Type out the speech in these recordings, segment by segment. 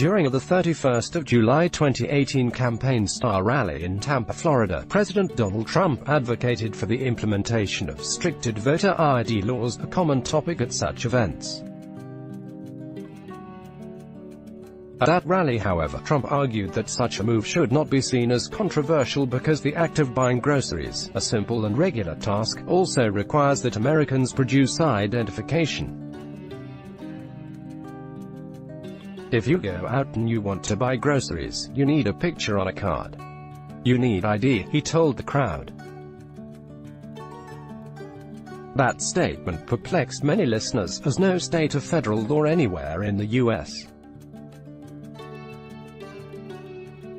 During the 31st of July 2018 campaign-style rally in Tampa, Florida, President Donald Trump advocated for the implementation of stricter voter ID laws, a common topic at such events. At that rally, however, Trump argued that such a move should not be seen as controversial because the act of buying groceries, a simple and regular task, also requires that Americans produce identification. If you go out and you want to buy groceries, you need a picture on a card. You need ID, he told the crowd. That statement perplexed many listeners, as no state or federal law anywhere in the U.S.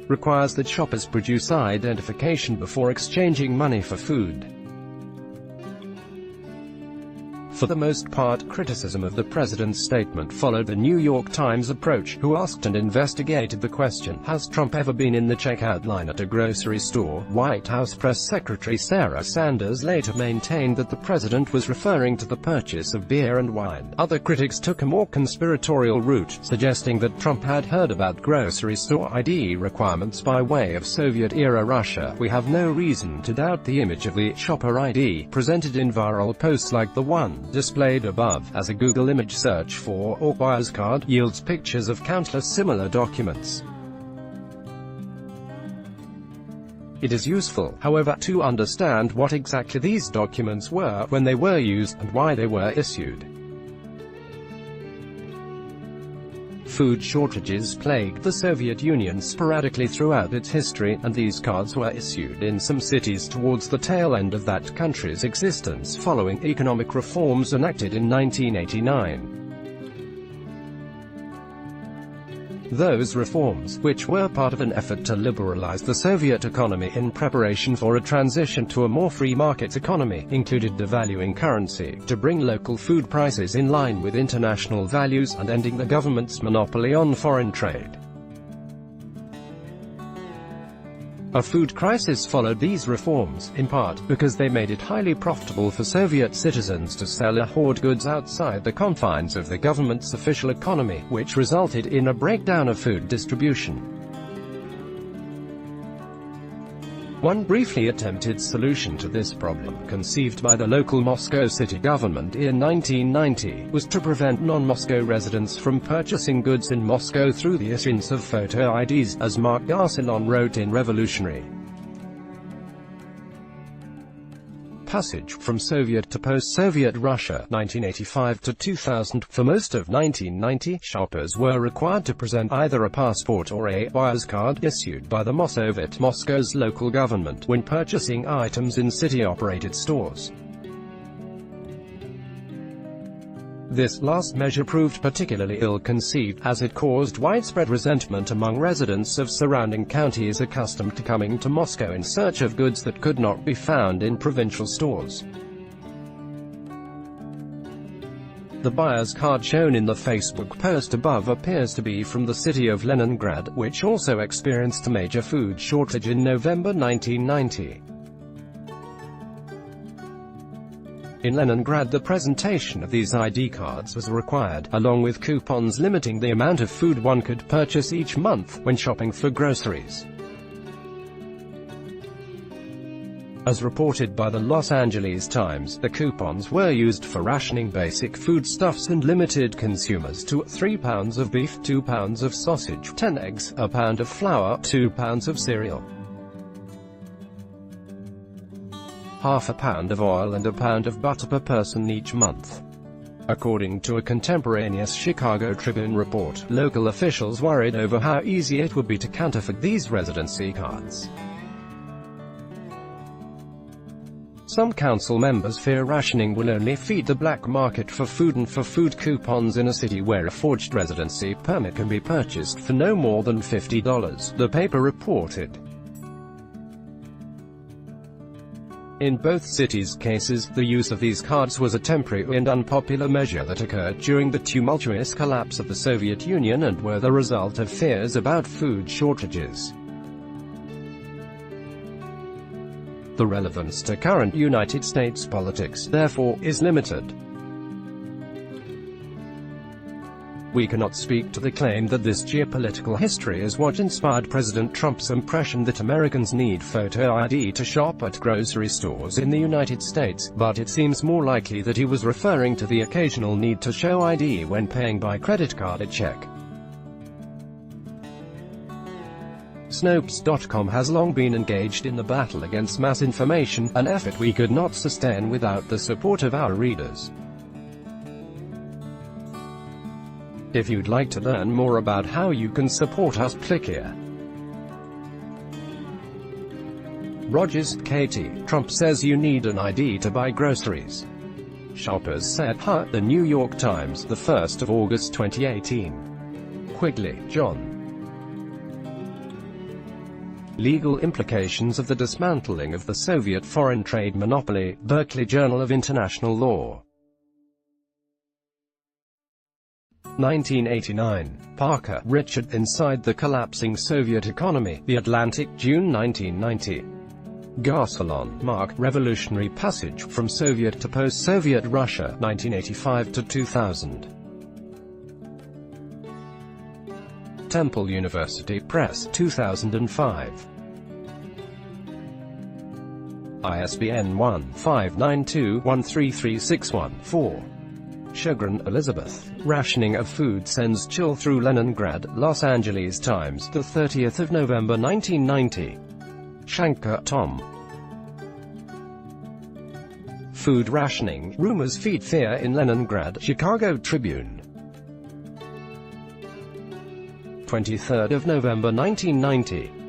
requires that shoppers produce identification before exchanging money for food. For the most part, criticism of the president's statement followed the New York Times approach, who asked and investigated the question, has Trump ever been in the checkout line at a grocery store? White House Press Secretary Sarah Sanders later maintained that the president was referring to the purchase of beer and wine. Other critics took a more conspiratorial route, suggesting that Trump had heard about grocery store ID requirements by way of Soviet-era Russia. We have no reason to doubt the image of the shopper ID presented in viral posts like the one displayed above, as a Google image search for or buyer's card yields pictures of countless similar documents. It is useful, however, to understand what exactly these documents were, when they were used, and why they were issued. Food shortages plagued the Soviet Union sporadically throughout its history, and these cards were issued in some cities towards the tail end of that country's existence following economic reforms enacted in 1989. Those reforms, which were part of an effort to liberalize the Soviet economy in preparation for a transition to a more free market economy, included devaluing currency, to bring local food prices in line with international values, and ending the government's monopoly on foreign trade. A food crisis followed these reforms, in part, because they made it highly profitable for Soviet citizens to sell or hoard goods outside the confines of the government's official economy, which resulted in a breakdown of food distribution. One briefly attempted solution to this problem, conceived by the local Moscow city government in 1990, was to prevent non-Moscow residents from purchasing goods in Moscow through the issuance of photo IDs, as Mark Garcelon wrote in Revolutionary. Passage from Soviet to post-Soviet Russia, 1985 to 2000. For most of 1990, shoppers were required to present either a passport or a buyer's card issued by the Mosovit, Moscow's local government, when purchasing items in city-operated stores. This last measure proved particularly ill-conceived, as it caused widespread resentment among residents of surrounding counties accustomed to coming to Moscow in search of goods that could not be found in provincial stores. The buyer's card shown in the Facebook post above appears to be from the city of Leningrad, which also experienced a major food shortage in November 1990. In Leningrad, the presentation of these ID cards was required, along with coupons limiting the amount of food one could purchase each month when shopping for groceries. As reported by the Los Angeles Times, the coupons were used for rationing basic foodstuffs and limited consumers to 3 pounds of beef, 2 pounds of sausage, 10 eggs, a pound of flour, 2 pounds of cereal, half a pound of oil and a pound of butter per person each month. According to a contemporaneous Chicago Tribune report, local officials worried over how easy it would be to counterfeit these residency cards. Some council members fear rationing will only feed the black market for food and for food coupons in a city where a forged residency permit can be purchased for no more than $50, the paper reported. In both cities' cases, the use of these cards was a temporary and unpopular measure that occurred during the tumultuous collapse of the Soviet Union and were the result of fears about food shortages. The relevance to current United States politics, therefore, is limited. We cannot speak to the claim that this geopolitical history is what inspired President Trump's impression that Americans need photo ID to shop at grocery stores in the United States, but it seems more likely that he was referring to the occasional need to show ID when paying by credit card or check. Snopes.com has long been engaged in the battle against mass information, an effort we could not sustain without the support of our readers. If you'd like to learn more about how you can support us, click here. Rogers, Katie. Trump says you need an ID to buy groceries. Shoppers said, The New York Times, the 1st of August 2018. Quigley, John. Legal implications of the dismantling of the Soviet foreign trade monopoly, Berkeley Journal of International Law. 1989. Parker, Richard. Inside the Collapsing Soviet Economy, The Atlantic, June 1990. Garcelon, Mark. Revolutionary Passage from Soviet to Post-Soviet Russia, 1985 to 2000. Temple University Press, 2005. ISBN 1-592-13361-4. Sjogren, Elizabeth. Rationing of food sends chill through Leningrad, Los Angeles Times, the 30th of November 1990. Shanker, Tom. Food rationing, rumors feed fear in Leningrad, Chicago Tribune. 23rd of November 1990.